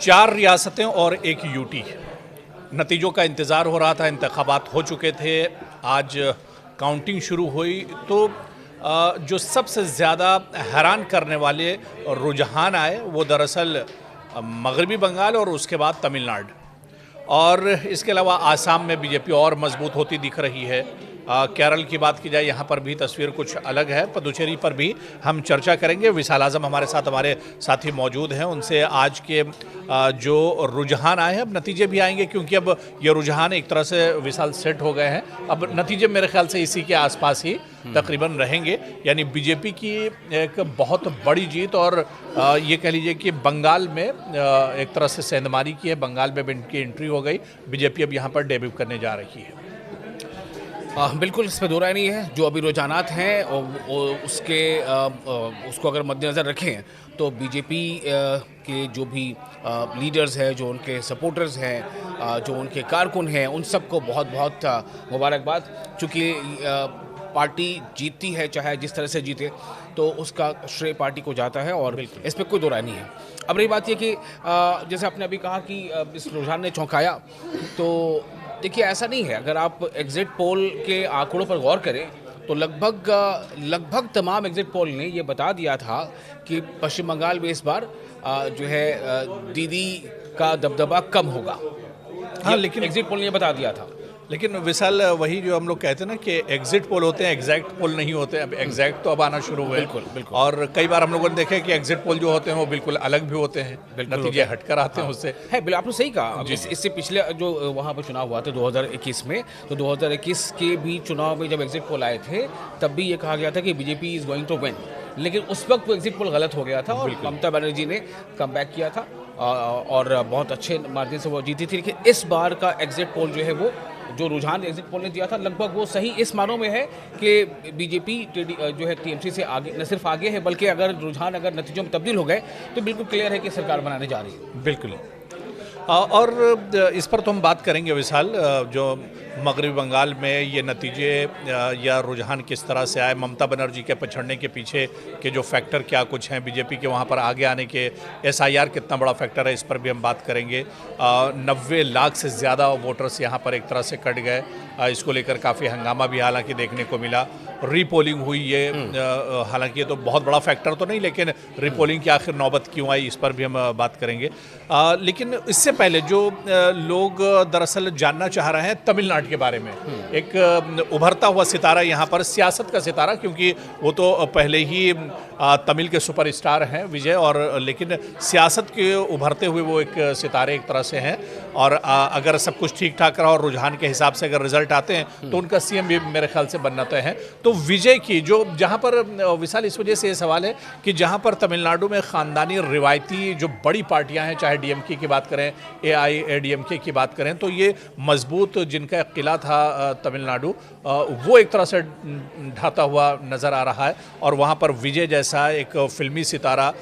4 रियासतें और एक यूटी। नतीजों का इंतज़ार हो रहा था, इंतखाबात हो चुके थे। आज काउंटिंग शुरू हुई तो जो सबसे ज़्यादा हैरान करने वाले रुझान आए वो दरअसल मगरबी बंगाल और उसके बाद तमिलनाडु, और इसके अलावा आसाम में बीजेपी और मजबूत होती दिख रही है। केरल की बात की जाए, यहाँ पर भी तस्वीर कुछ अलग है। पुदुचेरी पर भी हम चर्चा करेंगे। विशाल आजम हमारे साथी मौजूद हैं, उनसे आज के जो रुझान आए हैं, अब नतीजे भी आएंगे, क्योंकि अब ये रुझान एक तरह से विशाल सेट हो गए हैं। अब नतीजे मेरे ख्याल से इसी के आसपास ही तकरीबन रहेंगे, यानी बीजेपी की एक बहुत बड़ी जीत, और ये कह लीजिए कि बंगाल में एक तरह से सेंधमारी की है। बंगाल में इनकी एंट्री हो गई, बीजेपी अब यहाँ पर डेब्यू करने जा रही है। बिल्कुल, इसमें दो राय नहीं है। जो अभी रुझानात हैं उसको अगर मद्देनज़र रखें तो बीजेपी के जो भी लीडर्स हैं, जो उनके सपोर्टर्स हैं, जो उनके कारकुन हैं, उन सबको बहुत बहुत मुबारकबाद। चूँकि पार्टी जीतती है, चाहे जिस तरह से जीते, तो उसका श्रेय पार्टी को जाता है, और इस पर कोई दो राय नहीं है। अब रही बात ये कि जैसे आपने अभी कहा कि इस रुझान ने चौंकाया, तो देखिए ऐसा नहीं है। अगर आप एग्जिट पोल के आंकड़ों पर गौर करें तो लगभग तमाम एग्जिट पोल ने ये बता दिया था कि पश्चिम बंगाल में इस बार जो है दीदी का दबदबा कम होगा। हाँ, लेकिन एग्जिट पोल ने ये बता दिया था। लेकिन विशाल, वही जो हम लोग कहते हैं ना कि एग्जिट पोल होते हैं, एग्जैक्ट पोल नहीं होते। अब एग्जैक्ट तो अब आना शुरू हुए। बिल्कुल। और कई बार हम लोगों ने देखा है कि एग्जिट पोल जो होते हैं वो बिल्कुल अलग भी होते हैं, नतीजे हटकर आते हैं उससे। है, बिल्कुल आपने सही कहा। इससे पिछले जो वहाँ पर चुनाव हुआ था 2021 में, तो 2021 के भी चुनाव में जब एग्जिट पोल आए थे, तब भी ये कहा गया था कि BJP is going to win, लेकिन उस वक्त वो एग्जिट पोल गलत हो गया था और ममता बनर्जी ने कम बैक किया था और बहुत अच्छे मार्जिन से वो जीती थी। लेकिन इस बार का एग्जिट पोल जो है, वो जो रुझान एग्जिट पोल ने दिया था, लगभग वो सही इस मानों में है कि बीजेपी जो है टीएमसी से आगे, न सिर्फ आगे है, बल्कि अगर रुझान अगर नतीजों में तब्दील हो गए तो बिल्कुल क्लियर है कि सरकार बनाने जा रही है। बिल्कुल। और इस पर तो हम बात करेंगे विशाल। जो मगरबी बंगाल में ये नतीजे या रुझान किस तरह से आए, ममता बनर्जी के पछड़ने के पीछे के जो फैक्टर क्या कुछ हैं, बीजेपी के वहाँ पर आगे आने के, एसआईआर कितना बड़ा फैक्टर है, इस पर भी हम बात करेंगे। 90 लाख से ज़्यादा वोटर्स यहाँ पर एक तरह से कट गए। इसको लेकर काफ़ी हंगामा भी हालांकि देखने को मिला। रीपोलिंग हुई, ये हालांकि ये तो बहुत बड़ा फैक्टर तो नहीं, लेकिन रीपोलिंग की आखिर नौबत क्यों आई, इस पर भी हम बात करेंगे। लेकिन इससे पहले जो लोग दरअसल जानना चाह रहे हैं तमिलनाडु के बारे में, एक उभरता हुआ सितारा यहाँ पर, सियासत का सितारा, क्योंकि वो तो पहले ही तमिल के सुपरस्टार हैं विजय, और लेकिन सियासत के उभरते हुए वो एक सितारे एक तरह से हैं। और अगर सब कुछ ठीक ठाक रहा और रुझान के हिसाब से अगर रिजल्ट आते हैं तो उनका सीएम भी मेरे ख्याल से बनना तय है। तो विजय की जो जहाँ पर विशाल, इस वजह से ये सवाल है कि जहाँ पर तमिलनाडु में ख़ानदानी रिवायती जो बड़ी पार्टियाँ हैं, चाहे डीएमके की बात करें, एआईएडीएमके की बात करें, तो ये मजबूत जिनका किला था तमिलनाडु, वो एक तरह से ढाता हुआ नज़र आ रहा है। और वहाँ पर विजय जैसा एक फिल्मी सितारा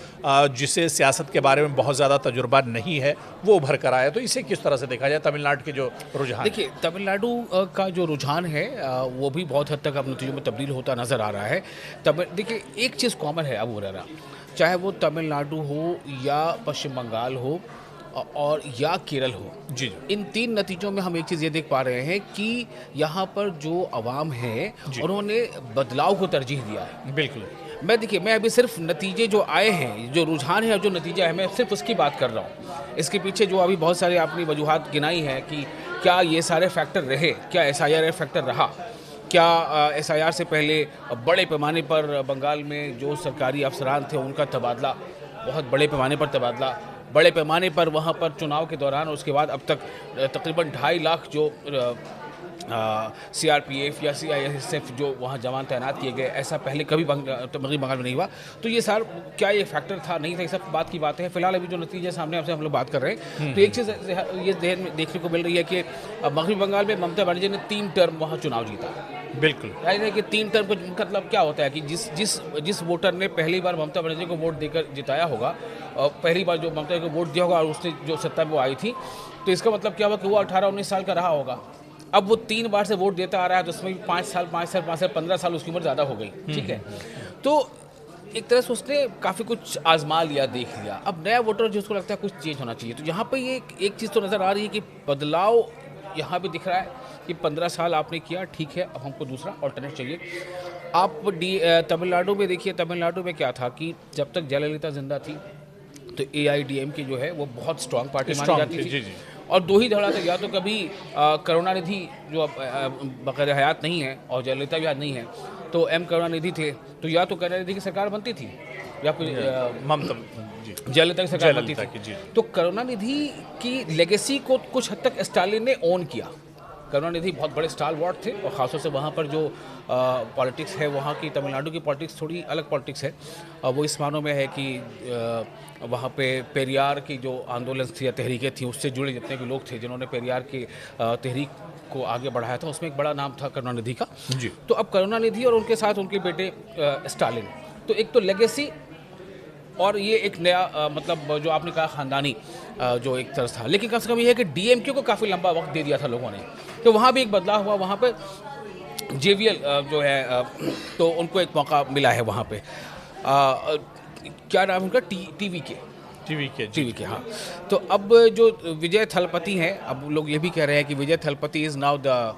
जिसे सियासत के बारे में बहुत ज़्यादा तजुर्बा नहीं है, वो उभर कर आया। तो इसे किस तरह से देखा जाए तमिलनाडु के जो रुझान? देखिए, तमिलनाडु का जो रुझान है वो भी बहुत हद तक अब नतीजों में तब्दील होता नज़र आ रहा है। देखिए, एक चीज़ कॉमन है अबू हुरैरा, चाहे वो तमिलनाडु हो या पश्चिम बंगाल हो और या केरल हो, जी, इन तीन नतीजों में हम एक चीज़ ये देख पा रहे हैं कि यहाँ पर जो आवाम है उन्होंने बदलाव को तरजीह दिया है। बिल्कुल। मैं अभी सिर्फ नतीजे जो आए हैं, जो रुझान है और जो नतीजा है, मैं सिर्फ उसकी बात कर रहा हूँ। इसके पीछे जो अभी बहुत सारे आपने वजूहात गिनाई हैं कि क्या ये सारे फैक्टर रहे, क्या एसआईआर फैक्टर रहा, क्या एसआईआर से पहले बड़े पैमाने पर बंगाल में जो सरकारी अफसरान थे उनका तबादला, बहुत बड़े पैमाने पर तबादला, बड़े पैमाने पर वहाँ पर चुनाव के दौरान, उसके बाद अब तक तकरीबन 2.5 लाख जो सीआरपीएफ या सीआईएसएफ जो वहाँ जवान तैनात किए गए, ऐसा पहले कभी मगरबी बंगाल में नहीं हुआ। तो ये सार क्या ये फैक्टर था, नहीं था, ये सब बात की बातें हैं। फिलहाल अभी जो नतीजे सामने आपसे हम लोग बात कर रहे हैं, तो एक चीज़ ये ध्यान में देखने को मिल रही है कि मगरबी बंगाल में ममता बनर्जी ने 3 टर्म वहाँ चुनाव जीता। बिल्कुल, जाहिर है कि 3 टर्म का मतलब क्या होता है कि जिस वोटर ने पहली बार ममता बनर्जी को वोट देकर जिताया होगा, पहली बार जो ममता को वोट दिया होगा और उसने जो सत्ता में वो आई थी, तो इसका मतलब क्या हुआ कि वो 18-19 साल का रहा होगा। अब वो 3 बार से वोट देता आ रहा है, तो उसमें भी 5 साल 15 साल उसकी उम्र ज़्यादा हो गई। ठीक है, तो एक तरह से उसने काफ़ी कुछ आजमा लिया, देख लिया। अब नया वोटर जिसको लगता है कुछ चेंज होना चाहिए, तो यहाँ पे ये एक चीज़ तो नज़र आ रही है कि बदलाव यहाँ भी दिख रहा है कि 15 साल आपने किया, ठीक है, अब हमको दूसरा ऑल्टरनेट चाहिए। आप तमिलनाडु में देखिए, तमिलनाडु में क्या था कि जब तक जयललिता जिंदा थी तो AIDMK जो है वो बहुत स्ट्रांग पार्टी मानी जाती थी। जी जी। और दो ही धड़ा थे, या तो कभी करुणानिधि जो अब बक़ैर हयात नहीं है और जयललिता भी आज नहीं है, तो करुणानिधि थे, तो या तो करुणानिधि की सरकार बनती थी या फिर ममता जी जयललिता की सरकार बनती जयललिता की, थी। जी। तो करुणानिधि की लेगेसी को कुछ हद तक स्टालिन ने ओन किया। करुणानिधि बहुत बड़े स्टार वॉर्ड थे और ख़ासतौर से वहाँ पर जो पॉलिटिक्स है, वहाँ की तमिलनाडु की पॉलिटिक्स थोड़ी अलग पॉलिटिक्स है। वो इस मानों में है कि वहाँ पे पेरियार की जो आंदोलन थी या तहरीकें थी, उससे जुड़े जितने भी लोग थे जिन्होंने पेरियार की तहरीक को आगे बढ़ाया था, उसमें एक बड़ा नाम था करुणानिधि का। जी। तो अब करुणानिधि और उनके साथ उनके बेटे स्टालिन, तो एक तो लेगेसी और ये एक नया मतलब जो आपने कहा ख़ानदानी जो एक तरह था। लेकिन कम से कम ये है कि DMK को काफ़ी लंबा वक्त दे दिया था लोगों ने, तो वहाँ भी एक बदलाव हुआ। वहाँ पे JVL जो है तो उनको एक मौका मिला है वहाँ पे। क्या नाम है उनका? TVK, हाँ। तो अब जो विजय थलपति हैं, अब लोग ये भी कह रहे हैं कि Vijay Thalapathy is now the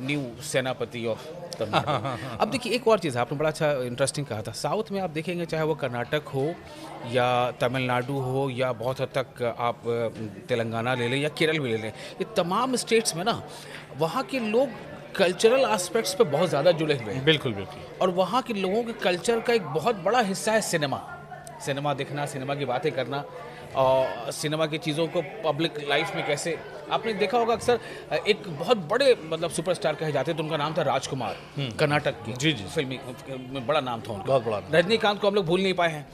new Senapati of Karnataka. अब देखिए एक और चीज़ है, आपने बड़ा अच्छा इंटरेस्टिंग कहा था, साउथ में आप देखेंगे चाहे वो कर्नाटक हो या तमिलनाडु हो या बहुत हद तक आप तेलंगाना ले लें या केरल भी ले लें, ये तमाम स्टेट्स में ना वहाँ के लोग कल्चरल एस्पेक्ट्स पे बहुत ज़्यादा जुड़े हुए हैं। बिल्कुल बिल्कुल। और वहाँ के लोगों के कल्चर का एक बहुत बड़ा हिस्सा है सिनेमा देखना, सिनेमा की बातें करना और सिनेमा की चीज़ों को पब्लिक लाइफ में कैसे। आपने देखा होगा अक्सर एक बहुत बड़े मतलब सुपरस्टार कहे जाते हैं, तो उनका नाम था राजकुमार, कर्नाटक के जी जी। फिल्मी में बड़ा नाम था उनका, बहुत बड़ा नाम। रजनीकांत को हम लोग भूल नहीं पाए हैं।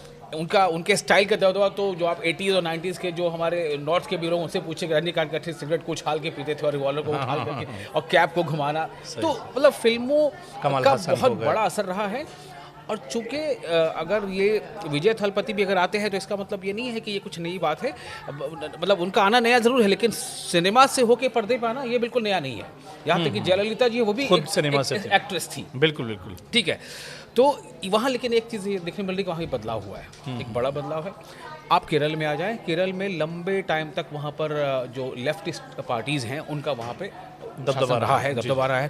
उनके स्टाइल का दबदबा तो जो आप 80s और 90s के जो हमारे नॉर्थ के भी लोग उनसे पूछे कि रजनीकांत कट्ठे सिगरेट को उछाल के पीते थे और रिवॉल्वर को उछाल करके और कैप को घुमाना, तो मतलब फिल्मों कमल का हसन बहुत हो गए। बड़ा असर रहा है। और चूंकि अगर ये विजय थलपति भी अगर आते हैं तो इसका मतलब ये नहीं है कि ये कुछ नई बात है, मतलब उनका आना नया जरूर है, लेकिन सिनेमा से होके पर्दे पे आना ये बिल्कुल नया नहीं है। यहाँ तक कि जयललिता जी वो भी खुद सिनेमा से थे। एक्ट्रेस थी। बिल्कुल बिल्कुल। ठीक है, तो वहाँ लेकिन एक चीज़ ये देखने मिल रही है कि वहाँ भी बदलाव हुआ है, एक बड़ा बदलाव है। आप केरल में आ जाएं, केरल में लंबे टाइम तक वहाँ पर जो लेफ्टिस्ट पार्टीज़ हैं उनका वहाँ पे दबदबा रहा है।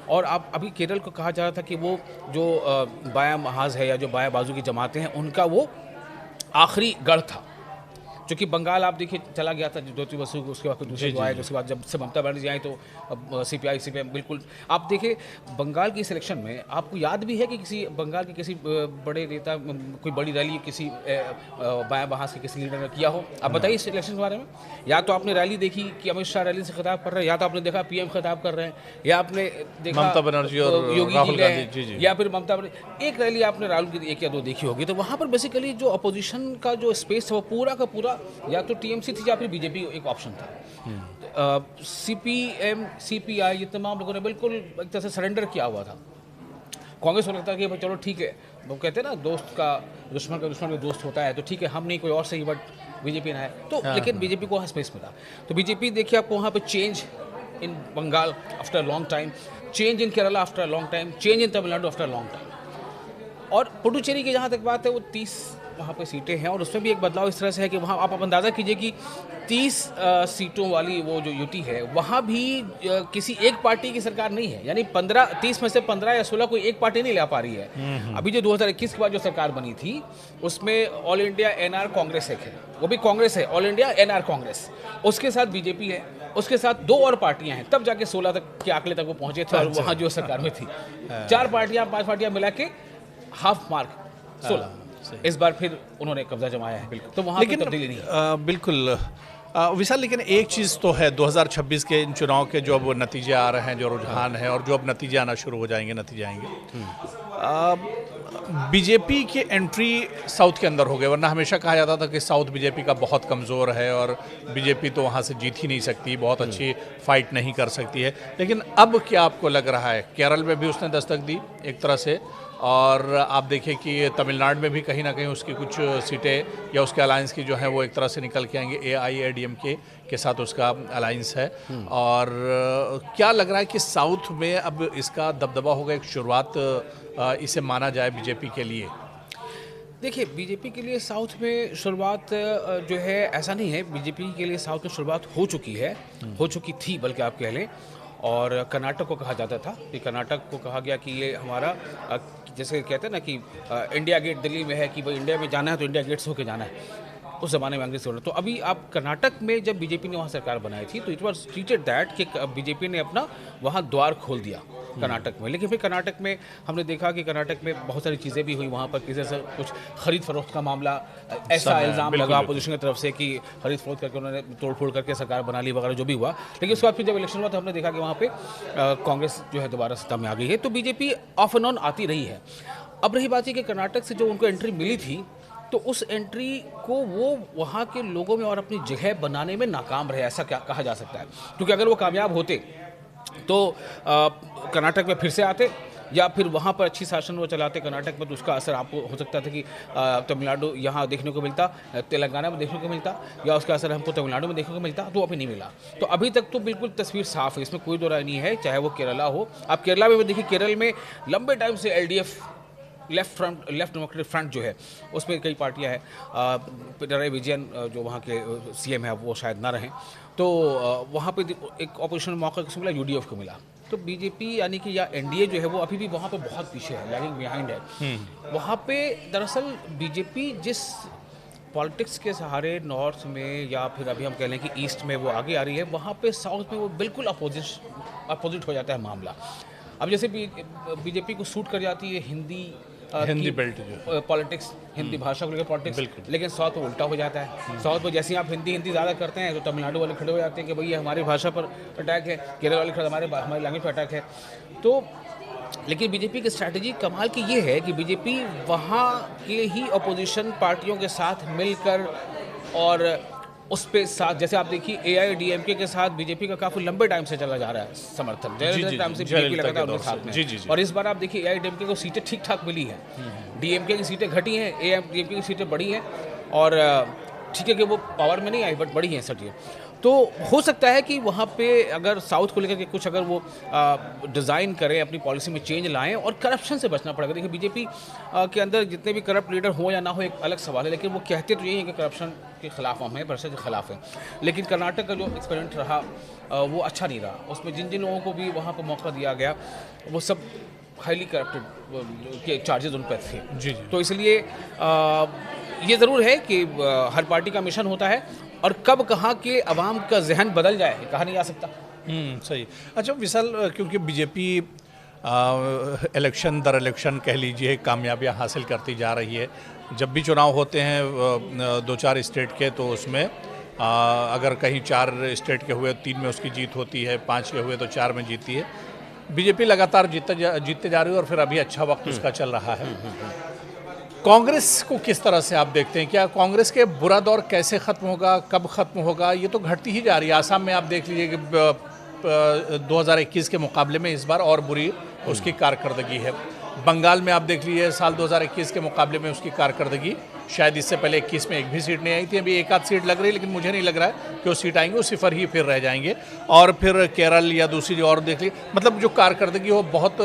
और आप अभी केरल को कहा जा रहा था कि वो जो बायां महाज है या जो बायां बाजू की जमातें हैं उनका वो आखिरी गढ़ था। क्योंकि बंगाल आप देखिए चला गया था ज्योति बसु, उसके बाद फिर दूसरे जो आए, उसके बाद जब से ममता बनर्जी आई तो अब CPIM बिल्कुल। आप देखिए बंगाल की सिलेक्शन में आपको याद भी है कि किसी बंगाल के किसी बड़े नेता कोई बड़ी रैली किसी बायां महाज के किसी लीडर ने किया हो? आप बताइए इस इलेक्शन के बारे में। या तो आपने रैली देखी कि अमित शाह रैली से खिताब कर रहे हैं, या तो आपने देखा PM खिताब कर रहे हैं, या आपने देखा ममता बनर्जी और योगी राहुल जी गांधी, जी गए, जी। या फिर ममता बनर्जी। एक रैली आपने राहुल की 1 या 2 देखी होगी। तो वहाँ पर बेसिकली जो अपोजिशन का जो स्पेस है वो पूरा का पूरा या तो TMC थी या फिर BJP एक ऑप्शन था। CPM CPI ये तमाम लोगों ने बिल्कुल एक तरह से सरेंडर किया हुआ था। कांग्रेस को लगता है कि भाई चलो ठीक है, वो कहते हैं ना दोस्त का दुश्मन का दोस्त होता है, तो ठीक है हम नहीं कोई और सही, बट BJP ना है तो। लेकिन BJP को वहाँ स्पेस मिला, तो BJP देखिए आपको वहाँ पे change in Bengal after long time, change in Kerala after long time, change in Tamil Nadu after long time. और पुडुचेरी की जहाँ तक बात है वो 30 वहाँ पे सीटें हैं और उसमें भी एक बदलाव इस तरह से है कि वहाँ आप अंदाज़ा कीजिए कि 30 सीटों वाली वो जो UT है वहाँ भी किसी एक पार्टी की सरकार नहीं है। यानी 30 में से 15 या 16 कोई एक पार्टी नहीं ला पा रही है। अभी जो 2021 के बाद जो सरकार बनी थी उसमें ऑल इंडिया NR कांग्रेस एक है, वो भी कांग्रेस है, ऑल इंडिया NR कांग्रेस, उसके साथ BJP है, उसके साथ 2 और पार्टियां हैं, तब जाके 16 तक के आंकड़े तक वो पहुंचे थे। और वहाँ जो सरकार में थी 4 पार्टियां 5 पार्टियां मिला के हाफ मार्क 16। इस बार फिर उन्होंने कब्जा जमाया है। बिल्कुल, तो वहाँ लेकिन तब्दीली नहीं है। बिल्कुल विशाल, लेकिन एक चीज़ तो है 2026 के इन चुनाव के जो अब नतीजे आ रहे हैं, जो रुझान है और जो अब नतीजे आना शुरू हो जाएंगे, नतीजे आएंगे, BJP की एंट्री साउथ के अंदर हो गई। वरना हमेशा कहा जाता था कि साउथ BJP का बहुत कमज़ोर है और BJP तो वहाँ से जीत ही नहीं सकती, बहुत अच्छी फाइट नहीं कर सकती है। लेकिन अब क्या आपको लग रहा है? केरल में भी उसने दस्तक दी एक तरह से, और आप देखिए कि तमिलनाडु में भी कहीं ना कहीं उसकी कुछ सीटें या उसके अलायंस की जो है वो एक तरह से निकल के आएंगे। AIADMK के साथ उसका अलायंस है। और क्या लग रहा है कि साउथ में अब इसका दबदबा होगा, एक शुरुआत इसे माना जाए BJP के लिए? देखिए, बीजेपी के लिए साउथ में शुरुआत जो है ऐसा नहीं है, बीजेपी के लिए साउथ में शुरुआत हो चुकी है, हो चुकी थी बल्कि आप कह लें। और कर्नाटक को कहा जाता था कि कर्नाटक को कहा गया कि ये हमारा जैसे कहते हैं ना कि इंडिया गेट दिल्ली में है कि भाई इंडिया में जाना है तो इंडिया गेट से होकर जाना है। उस ज़माने में अंग्रेज से। तो अभी आप कर्नाटक में जब बीजेपी ने वहाँ सरकार बनाई थी तो इट वाज ट्रीटेड दैट कि बीजेपी ने अपना वहाँ द्वार खोल दिया कर्नाटक में। लेकिन फिर कर्नाटक में हमने देखा कि कर्नाटक में बहुत सारी चीज़ें भी हुई, वहाँ पर किसी से कुछ खरीद फरोख्त का मामला, ऐसा इल्ज़ाम लगा अपोजिशन की तरफ से कि खरीद फरोख्त करके उन्होंने तोड़ फोड़ करके सरकार बना ली वगैरह जो भी हुआ। लेकिन उसके बाद फिर जब इलेक्शन हुआ तो हमने देखा कि वहाँ पे कांग्रेस जो है दोबारा सत्ता में आ गई है। तो बीजेपी ऑफ एंड ऑन आती रही है। अब रही बात ये कि कर्नाटक से जो उनको एंट्री मिली थी तो उस एंट्री को वो वहाँ के लोगों में और अपनी जगह बनाने में नाकाम रहे, ऐसा क्या कहा जा सकता है। क्योंकि अगर वो कामयाब होते तो कर्नाटक में फिर से आते या फिर वहाँ पर अच्छी शासन वो चलाते कर्नाटक में, तो उसका असर आपको हो सकता था कि तमिलनाडु यहाँ देखने को मिलता, तेलंगाना में देखने को मिलता, या उसका असर हमको तमिलनाडु में देखने को मिलता, तो अभी नहीं मिला। तो अभी तक तो बिल्कुल तस्वीर साफ है, इसमें कोई दो राय नहीं है, चाहे वो केरला हो। आप केरला में देखिए, केरल में लंबे टाइम से LDF लेफ्ट डेमोक्रेटिक फ्रंट जो है उसमें कई पार्टियां हैं। पिनराई विजयन जो वहाँ के CM है वो शायद ना रहें, तो वहाँ पे एक ऑपोजिशन मौका किसको मिला, UDF को मिला। तो बीजेपी यानी कि या NDA जो है वो अभी भी वहाँ पे बहुत पीछे है, लैगिंग बिहाइंड है। वहाँ पे दरअसल बीजेपी जिस पॉलिटिक्स के सहारे नॉर्थ में या फिर अभी हम कह लें कि ईस्ट में वो आगे आ रही है, वहाँ पे साउथ में वो बिल्कुल अपोजिट हो जाता है मामला। अब जैसे बीजेपी को सूट कर जाती है हिंदी बेल्ट जो पॉलिटिक्स, हिंदी भाषा को लेकर पॉलिटिक्स, लेकिन साउथ में उल्टा हो जाता है। साउथ में जैसे ही आप हिंदी ज़्यादा करते हैं तो तमिलनाडु वाले खड़े हो जाते हैं कि भैया हमारी भाषा पर अटैक है, केरल वाले खड़े हमारी लैंग्वेज पर अटैक है। तो लेकिन बीजेपी की स्ट्रैटेजी कमाल की ये है कि बीजेपी वहाँ के ही अपोजिशन पार्टियों के साथ मिलकर और उस पे साथ, जैसे आप देखिए AIADMK के साथ बीजेपी का काफी लंबे टाइम से चला जा रहा है समर्थन, टाइम से बीजेपी लगातार उनके साथ में। और इस बार आप देखिए AIADMK को सीटें ठीक ठाक मिली हैं, DMK की सीटें घटी हैं, AIADMK की सीटें बढ़ी हैं। और ठीक है कि वो पावर में नहीं आई बट बढ़ी हैं सीटें। तो हो सकता है कि वहाँ पे अगर साउथ को लेकर के कुछ अगर वो डिज़ाइन करें, अपनी पॉलिसी में चेंज लाएं, और करप्शन से बचना पड़ेगा। देखिए बीजेपी के अंदर जितने भी करप्ट लीडर हो या ना हो एक अलग सवाल है, लेकिन वो कहते तो यही है कि करप्शन के खिलाफ हम हैं, भ्रष्टाचार के खिलाफ हैं। लेकिन कर्नाटक का जो एक्सपेरिमेंट रहा वो अच्छा नहीं रहा। उसमें जिन जिन लोगों को भी वहाँ पर मौका दिया गया वो सब हाईली करप्टेड के चार्जेस उन पर थे। तो इसलिए ये ज़रूर है कि हर पार्टी का मिशन होता है और कब कहाँ के अवाम का जहन बदल जाए कहा नहीं जा सकता। सही। अच्छा विशाल, क्योंकि बीजेपी इलेक्शन दर इलेक्शन कह लीजिए कामयाबियाँ हासिल करती जा रही है। जब भी चुनाव होते हैं 2-4 स्टेट के, तो उसमें अगर कहीं 4 स्टेट के हुए 3 में उसकी जीत होती है, 5 के हुए तो 4 में जीतती है। बीजेपी लगातार जीतते जा रही है और फिर अभी अच्छा वक्त उसका चल रहा है। कांग्रेस को किस तरह से आप देखते हैं? क्या कांग्रेस के बुरा दौर कैसे ख़त्म होगा, कब ख़त्म होगा? ये तो घटती ही जा रही है। आसाम में आप देख लीजिए कि 2021 के मुकाबले में इस बार और बुरी उसकी कारकर्दगी है। बंगाल में आप देख लीजिए साल 2021 के मुकाबले में उसकी कारकर्दगी शायद इससे पहले 21 में एक भी सीट नहीं आई थी, अभी एक आध सीट लग रही है, लेकिन मुझे नहीं लग रहा है कि वो सीट आएंगे, वो सिफर ही फिर रह जाएंगे। और फिर केरल या दूसरी जो और देख लीजिए, मतलब जो कारकर्दगी हो बहुत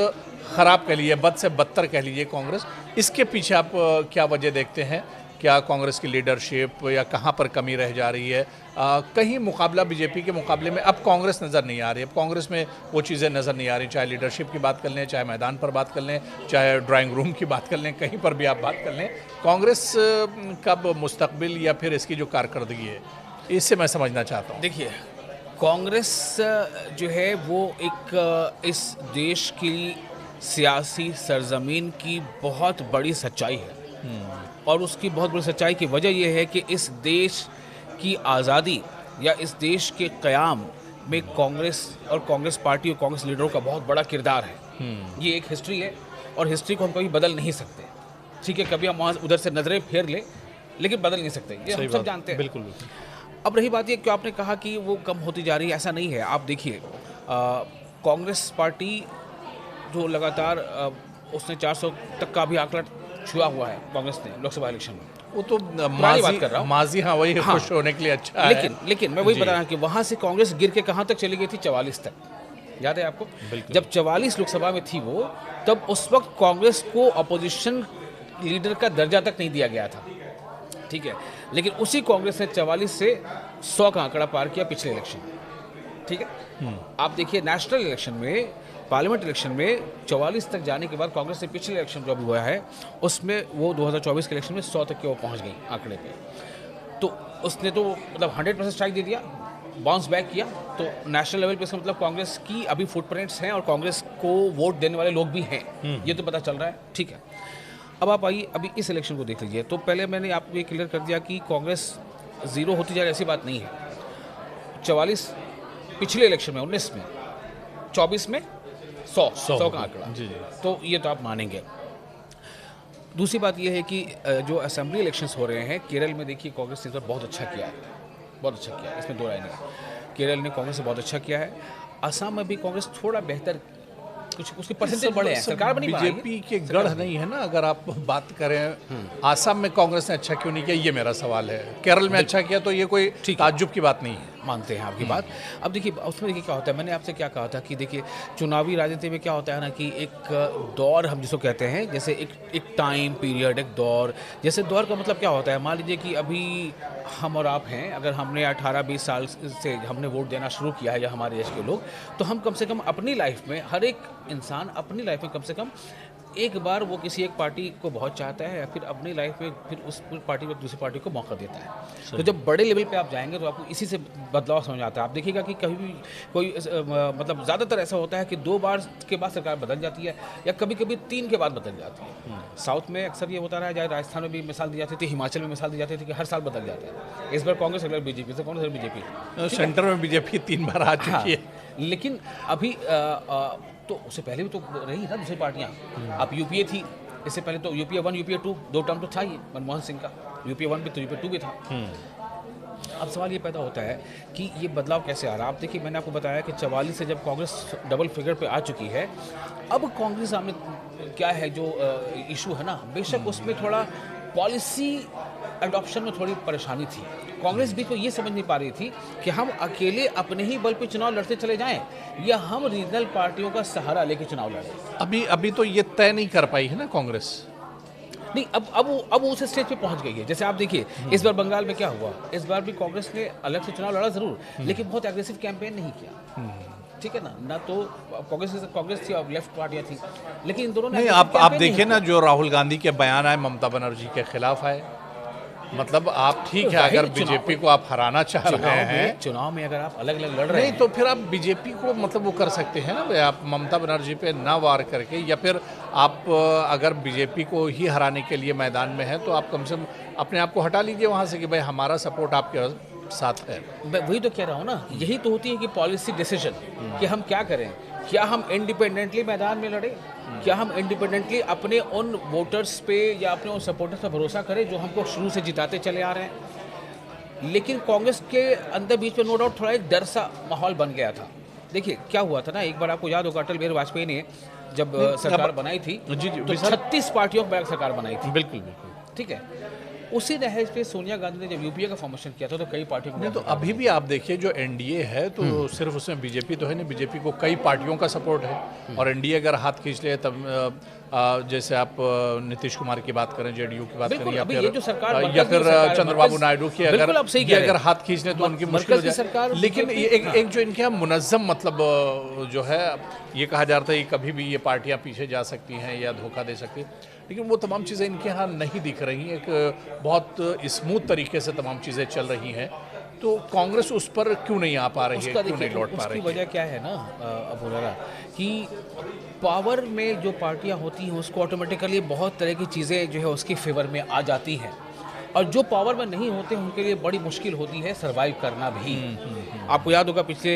ख़राब कह लीजिए, बद से बदतर कह लीजिए कांग्रेस। इसके पीछे आप क्या वजह देखते हैं? क्या कांग्रेस की लीडरशिप या कहाँ पर कमी रह जा रही है? कहीं मुकाबला बीजेपी के मुकाबले में अब कांग्रेस नज़र नहीं आ रही। अब कांग्रेस में वो चीज़ें नज़र नहीं आ रही, चाहे लीडरशिप की बात कर लें, चाहे मैदान पर बात कर लें, चाहे ड्राइंग रूम की बात कर लें, कहीं पर भी आप बात कर लें। कांग्रेस कब मुस्तकबिल या फिर इसकी जो कारकर्दगी है, इससे मैं समझना चाहता हूँ। देखिए, कांग्रेस जो है वो एक इस देश की सियासी सरजमीन की बहुत बड़ी सच्चाई है। और उसकी बहुत बड़ी सच्चाई की वजह यह है कि इस देश की आज़ादी या इस देश के क़याम में कांग्रेस और कांग्रेस पार्टी और कांग्रेस लीडरों का बहुत बड़ा किरदार है। ये एक हिस्ट्री है और हिस्ट्री को हम कभी बदल नहीं सकते। ठीक है, कभी हम वहाँ उधर से नज़रें फेर लें, लेकिन बदल नहीं सकते, ये हम सब जानते हैं। बिल्कुल। अब रही बात ये, क्यों आपने कहा कि वो कम होती जा रही है, ऐसा नहीं है। आप देखिए, कांग्रेस पार्टी जो लगातार उसने 400 तक का भी आंकड़ा छुआ हुआ है कांग्रेस ने लोकसभा इलेक्शन में। वो तो माजी हाँ वही खुश होने के लिए अच्छा है। लेकिन मैं वही बता रहा हूँ कि वहाँ से कांग्रेस गिर के कहाँ तक चली गई थी, 44 तक। याद है आपको? जब 44 लोकसभा में थी वो, तब उस वक्त कांग्रेस को अपोजिशन लीडर का दर्जा तक नहीं दिया गया था, ठीक है। लेकिन उसी कांग्रेस ने 44 से 100 का आंकड़ा पार किया पिछले इलेक्शन में, ठीक है। आप देखिए नेशनल इलेक्शन में, पार्लियामेंट इलेक्शन में 44 तक जाने के बाद कांग्रेस ने पिछले इलेक्शन जो अभी हुआ है उसमें वो 2024 के इलेक्शन में 100 तक के वो पहुंच गई आंकड़े पे। तो उसने तो मतलब 100% स्ट्राइक दे दिया, बाउंस बैक किया। तो नेशनल लेवल पे इसका मतलब कांग्रेस की अभी फुटप्रिंट्स हैं और कांग्रेस को वोट देने वाले लोग भी हैं, ये तो पता चल रहा है, ठीक है। अब आप आइए अभी इस इलेक्शन को देख लीजिए। तो पहले मैंने आपको ये क्लियर कर दिया कि कांग्रेस जीरो होती जा रही, ऐसी बात नहीं है। 44 पिछले इलेक्शन में 19 में, 24 में 100 का आंकड़ा, तो ये तो आप मानेंगे। दूसरी बात ये है कि जो असेंबली इलेक्शंस हो रहे हैं केरल में, देखिए कांग्रेस ने इस बार बहुत अच्छा किया है, बहुत अच्छा किया है, इसमें दो राय नहीं। केरल ने कांग्रेस से बहुत अच्छा किया है। असम में भी कांग्रेस थोड़ा बेहतर, कुछ उसके परसेंटेज बढ़े हैं, सरकार बनी बीजेपी के गढ़ नहीं है ना। अगर आप बात करें आसाम में कांग्रेस ने अच्छा क्यों नहीं किया, ये मेरा सवाल है। केरल में अच्छा किया तो ये कोई ताज्जुब की बात नहीं है। मानते हैं आपकी बात। अब देखिए उसमें देखिए क्या होता है, मैंने आपसे क्या कहा था कि देखिए चुनावी राजनीति में क्या होता है ना कि एक दौर हम जिसको कहते हैं, जैसे एक टाइम पीरियड, एक दौर। जैसे दौर का मतलब क्या होता है, मान लीजिए कि अभी हम और आप हैं, अगर हमने 18-20 साल से हमने वोट देना शुरू किया है या हमारे देश के लोग, तो हम कम से कम अपनी लाइफ में, हर एक इंसान अपनी लाइफ में कम से कम एक बार वो किसी एक पार्टी को बहुत चाहता है या फिर अपनी लाइफ में फिर उस पार्टी को दूसरी पार्टी को मौका देता है। तो जब बड़े लेवल पे आप जाएंगे तो आपको इसी से बदलाव समझ आता है। आप देखिएगा कि कभी भी कोई मतलब ज़्यादातर ऐसा होता है कि 2 बार के बाद सरकार बदल जाती है या कभी कभी 3 के बाद बदल जाती है। साउथ में अक्सर ये होता रहा है, राजस्थान में भी मिसाल दी जाती थी, हिमाचल में मिसाल दी जाती थी कि हर साल बदल जाता है। इस बार कांग्रेस, अगला बीजेपी, से कांग्रेस, बीजेपी, सेंटर में बीजेपी 3 बार आ चुकी है। लेकिन अभी तो उससे पहले भी तो रही ना दूसरी पार्टियां। अब यूपीए थी, इससे पहले तो यूपीए 1, यूपीए 2, 2 टर्म तो था ही मनमोहन सिंह का। यूपीए 1 भी तो यूपीए 2 भी था। अब सवाल ये पैदा होता है कि ये बदलाव कैसे आ रहा है। आप देखिए मैंने आपको बताया कि 44 से जब कांग्रेस डबल फिगर पे आ चुकी है, अब कांग्रेस सामने क्या है जो इशू है ना, बेशक उसमें थोड़ा पॉलिसी एडॉप्शन में थोड़ी परेशानी थी। कांग्रेस भी तो ये समझ नहीं पा रही थी कि हम अकेले अपने ही बल पे चुनाव लड़ते चले जाएं या हम रीजनल पार्टियों का सहारा लेके चुनाव लड़ें। अभी तो ये तय नहीं कर पाई है ना कांग्रेस। नहीं, अब उस स्टेज पे पहुंच गई है। जैसे आप देखिए इस बार बंगाल में क्या हुआ, इस बार भी कांग्रेस ने अलग से चुनाव लड़ा जरूर, लेकिन बहुत एग्रेसिव कैंपेन नहीं किया, ठीक है ना तो कांग्रेस थी और लेफ्ट पार्टियां थी, लेकिन इन दोनों ने आप देखिए ना, जो राहुल गांधी के बयान आए ममता बनर्जी के खिलाफ आए। मतलब आप ठीक है, अगर बीजेपी को आप हराना चाह रहे हैं, चुनाव में अगर आप अलग अलग लड़ रहे हैं, तो फिर आप बीजेपी को मतलब वो कर सकते हैं ना, आप ममता बनर्जी पे ना वार करके, या फिर आप अगर बीजेपी को ही हराने के लिए मैदान में है तो आप कम से कम अपने आप को हटा लीजिए वहाँ से कि भाई हमारा सपोर्ट आपके साथ है। वही तो कह रहा हूँ ना, यही तो होती है कि पॉलिसी डिसीजन कि हम क्या करें। क्या हम इंडिपेंडेंटली मैदान में लड़े, क्या हम इंडिपेंडेंटली अपने उन वोटर्स पे या अपने उन सपोर्टर्स पर भरोसा करें जो हमको शुरू से जिताते चले आ रहे हैं। लेकिन कांग्रेस के अंदर बीच में नो डाउट थोड़ा एक डर सा माहौल बन गया था। देखिए क्या हुआ था ना, एक बार आपको याद होगा अटल बिहारी वाजपेयी ने जब सरकार बनाई थी तो 36 पार्टियों की सरकार बनाई थी। बिल्कुल, ठीक है। उसी नहज पे सोनिया गांधी ने जब यूपीए का फॉर्मेशन किया था तो कई पार्टियों ने, तो अभी भी आप देखिए जो एनडीए है तो सिर्फ उसमें बीजेपी तो है नहीं, बीजेपी को कई पार्टियों का सपोर्ट है। और एनडीए अगर हाथ खींच ले तब जैसे आप नीतीश कुमार की बात करें, जेडीयू की बात करें, या फिर चंद्रबाबू नायडू की अगर हाथ खींच ले तो उनकी मुश्किल हो जाए। लेकिन एक जो इनके यहाँ मुनज़्ज़म मतलब जो है, ये कहा जाता है कि कभी भी ये पार्टियां पीछे जा सकती हैं या धोखा दे सकती हैं, लेकिन वो तमाम चीज़ें इनके यहाँ नहीं दिख रही। एक बहुत स्मूथ तरीके से तमाम चीज़ें चल रही हैं, तो कांग्रेस उस पर क्यों नहीं आ पा रही है, क्यों नहीं लौट पा रही है? उसकी वजह क्या है ना अबुरारा, कि पावर में जो पार्टियां होती हैं उसको ऑटोमेटिकली बहुत तरह की चीज़ें जो है उसके फेवर में आ जाती हैं, और जो पावर में नहीं होते उनके लिए बड़ी मुश्किल होती है सरवाइव करना भी। आपको याद होगा पिछले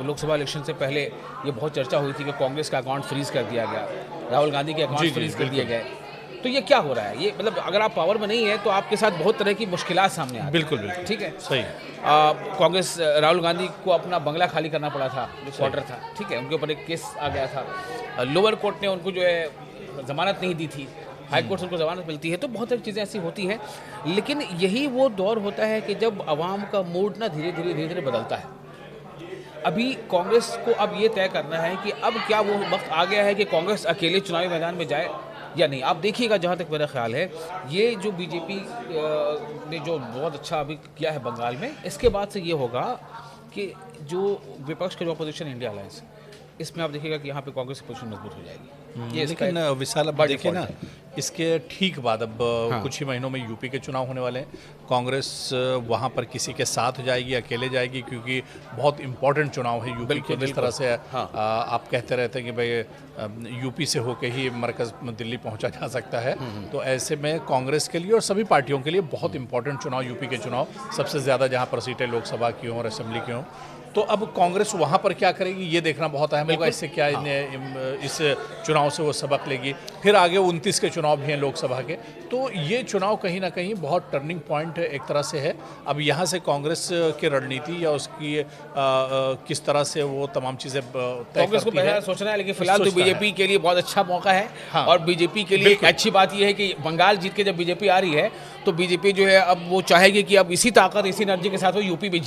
लोकसभा इलेक्शन से पहले ये बहुत चर्चा हुई थी कि कांग्रेस का अकाउंट फ्रीज कर दिया गया, राहुल गांधी के अकाउंट फ्रीज कर दिए गए। तो ये क्या हो रहा है, ये मतलब अगर आप पावर में नहीं है तो आपके साथ बहुत तरह की मुश्किलात सामने आती हैं। बिल्कुल, ठीक है, सही। कांग्रेस, राहुल गांधी को अपना बंगला खाली करना पड़ा था, जो क्वार्टर था, ठीक है, उनके ऊपर एक केस आ गया था। लोअर कोर्ट ने उनको जो है जमानत नहीं दी थी, हाई कोर्ट से उनको जमानत मिलती है। तो बहुत सारी चीज़ें ऐसी होती हैं, लेकिन यही वो दौर होता है कि जब आवाम का मूड ना धीरे धीरे बदलता है। अभी कांग्रेस को अब ये तय करना है कि अब क्या वो वक्त आ गया है कि कांग्रेस अकेले चुनावी मैदान में जाए या नहीं? आप देखिएगा, जहाँ तक मेरा ख्याल है ये जो बीजेपी ने जो बहुत अच्छा अभी किया है बंगाल में, इसके बाद से ये होगा कि जो विपक्ष का जो अपोजिशन इंडिया अलायंस, इसमें आप देखिएगा कि यहाँ पे कांग्रेस की पोजीशन मजबूत हो जाएगी। ये लेकिन विशाल अब देखिए ना, इसके ठीक बाद अब कुछ ही महीनों में यूपी के चुनाव होने वाले हैं। कांग्रेस वहाँ पर किसी के साथ जाएगी, अकेले जाएगी, क्योंकि बहुत इंपॉर्टेंट चुनाव है यूपी के। जिस तरह से आप कहते रहते हैं कि भाई यूपी से होके ही मरकज़ दिल्ली पहुँचा जा सकता है, तो ऐसे में कांग्रेस के लिए और सभी पार्टियों के लिए बहुत इंपॉर्टेंट चुनाव यूपी के चुनाव, सबसे ज़्यादा जहाँ पर सीटें लोकसभा की हों और असेंबली की हों। तो अब कांग्रेस वहाँ पर क्या करेगी ये देखना बहुत अहम होगा। इससे क्या इस चुनाव से वो सबक लेगी। फिर आगे 29 के चुनाव भी हैं लोकसभा के, तो ये चुनाव कहीं ना कहीं बहुत टर्निंग पॉइंट एक तरह से है। अब यहाँ से कांग्रेस की रणनीति या उसकी किस तरह से वो तमाम चीज़ें कांग्रेस को पहले सोचना है, लेकिन फिलहाल तो बीजेपी के लिए बहुत अच्छा मौका है। हाँ। और बीजेपी के लिए एक अच्छी बात यह है कि बंगाल जीत के जब बीजेपी आ रही है तो बीजेपी जो है अब वो चाहेगी कि अब इसी ताकत, इसी एनर्जी के साथ वो यूपी भी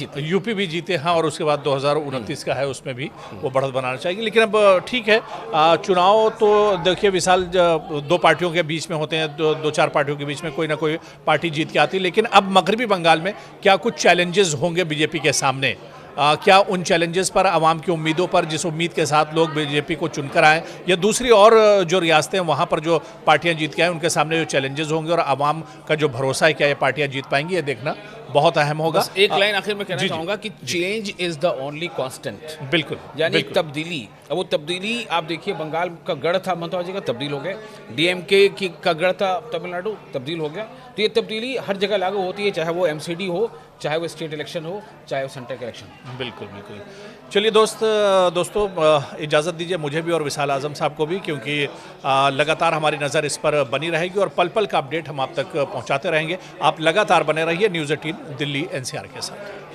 जीते। हाँ, और उसके बाद 2029 का है, उसमें भी वो बढ़त बनाना चाहेगी। लेकिन अब ठीक है, चुनाव तो देखिए विशाल, दो पार्टियों के बीच में होते हैं, दो चार पार्टियों के बीच में कोई ना कोई पार्टी जीत के आती है। लेकिन अब मगरबी बंगाल में क्या कुछ चैलेंजेस होंगे बीजेपी के सामने? क्या उन चैलेंजेस पर, आवाम की उम्मीदों पर, जिस उम्मीद के साथ लोग बीजेपी को चुनकर आए, या दूसरी और जो रियासतें हैं वहाँ पर जो पार्टियां जीत के आए उनके सामने जो चैलेंजेस होंगे और आवाम का जो भरोसा है क्या ये पार्टियां जीत पाएंगी, ये देखना बहुत अहम होगा। एक लाइन आखिर में कहना चाहूँगा कि change is the only constant. बिल्कुल, यानी तब्दीली। अब वो तब्दीली आप देखिए, बंगाल का गढ़ था ममता जी का, तब्दील हो गया। डीएमके का गढ़ था तमिलनाडु, तब्दील हो गया। तो ये तब्दीली हर जगह लागू होती है, चाहे वो एमसीडी हो, चाहे वो स्टेट इलेक्शन हो, चाहे वो सेंटर का इलेक्शन। बिल्कुल बिल्कुल। चलिए दोस्तों इजाज़त दीजिए मुझे भी और विशाल आज़म साहब को भी, क्योंकि लगातार हमारी नज़र इस पर बनी रहेगी और पल पल का अपडेट हम आप तक पहुंचाते रहेंगे। आप लगातार बने रहिए न्यूज़ 18 दिल्ली एनसीआर के साथ।